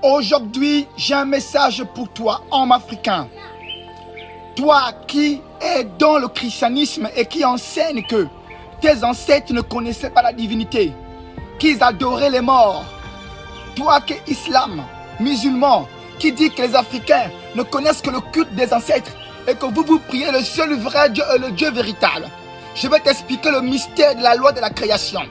Aujourd'hui, j'ai un message pour toi, homme africain. Toi qui es dans le christianisme et qui enseigne que tes ancêtres ne connaissaient pas la divinité, qu'ils adoraient les morts. Toi qui es islam, musulman, qui dit que les Africains ne connaissent que le culte des ancêtres et que vous priez le seul vrai Dieu et le Dieu véritable. Je vais t'expliquer le mystère de la loi de la création.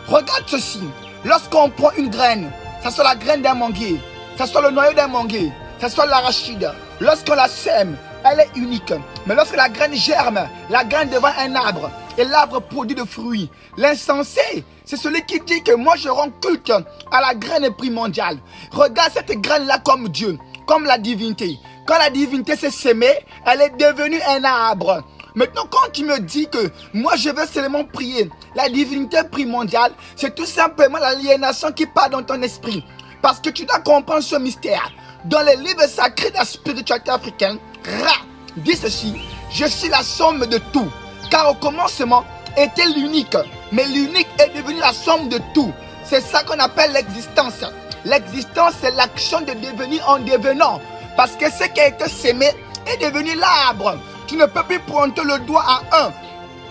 Regarde ceci. Lorsqu'on prend une graine, ça soit la graine d'un manguier, ça soit le noyau d'un manguier, ça soit l'arachide, lorsqu'on la sème, elle est unique. Mais lorsque la graine germe, la graine devient un arbre et l'arbre produit des fruits. L'insensé, c'est celui qui dit que moi je rends culte à la graine primordiale. Regarde cette graine-là comme Dieu, comme la divinité. Quand la divinité s'est sémée, elle est devenue un arbre. Maintenant, quand tu me dis que moi je veux seulement prier la divinité primordiale, c'est tout simplement l'aliénation qui part dans ton esprit. Parce que tu dois comprendre ce mystère. Dans les livres sacrés de la spiritualité africaine, Ra dit ceci: je suis la somme de tout. Car au commencement était l'unique, mais l'unique est devenu la somme de tout. C'est ça qu'on appelle l'existence. L'existence, c'est l'action de devenir en devenant. Parce que ce qui a été sémé est devenu l'arbre. Tu ne peux plus pointer le doigt à un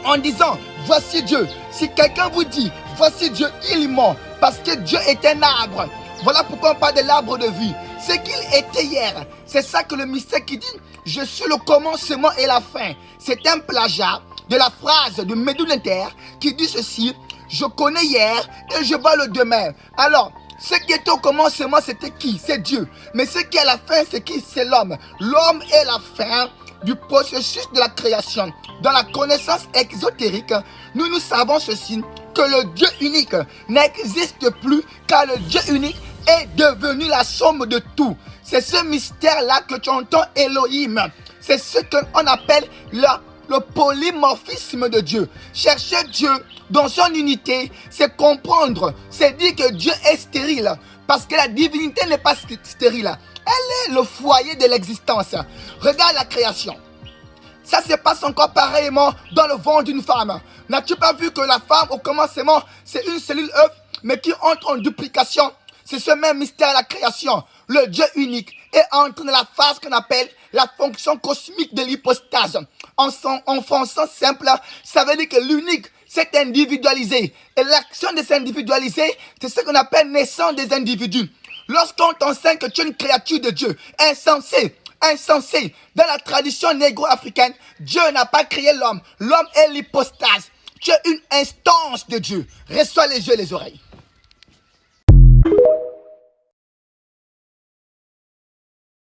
en disant voici Dieu. Si quelqu'un vous dit voici Dieu, il ment. Parce que Dieu est un arbre. Voilà pourquoi on parle de l'arbre de vie. Ce qu'il était hier. C'est ça que le mystère qui dit je suis le commencement et la fin. C'est un plagiat de la phrase de Médouneter qui dit ceci: je connais hier et je vois le demain. Alors, ce qui était au commencement, c'était qui? C'est Dieu. Mais ce qui est à la fin, c'est qui? C'est l'homme. L'homme est la fin du processus de la création. Dans la connaissance exotérique, nous savons ceci, que le Dieu unique n'existe plus, car le Dieu unique est devenu la somme de tout. C'est ce mystère-là que tu entends Elohim. C'est ce qu'on appelle le polymorphisme de Dieu. Chercher Dieu dans son unité, c'est comprendre, c'est dire que Dieu est stérile. Parce que la divinité n'est pas stérile. Elle est le foyer de l'existence. Regarde la création. Ça se passe encore pareillement dans le ventre d'une femme. N'as-tu pas vu que la femme, au commencement, c'est une cellule œuf, mais qui entre en duplication? C'est ce même mystère de la création. Le Dieu unique est entré dans la phase qu'on appelle la fonction cosmique de l'hypostase. En français simple, ça veut dire que l'unique s'est individualisé. Et l'action de s'individualiser, c'est ce qu'on appelle naissance des individus. Lorsqu'on t'enseigne que tu es une créature de Dieu, insensé, dans la tradition négro-africaine, Dieu n'a pas créé l'homme. L'homme est l'hypostase. Tu es une instance de Dieu. Reçois les yeux et les oreilles.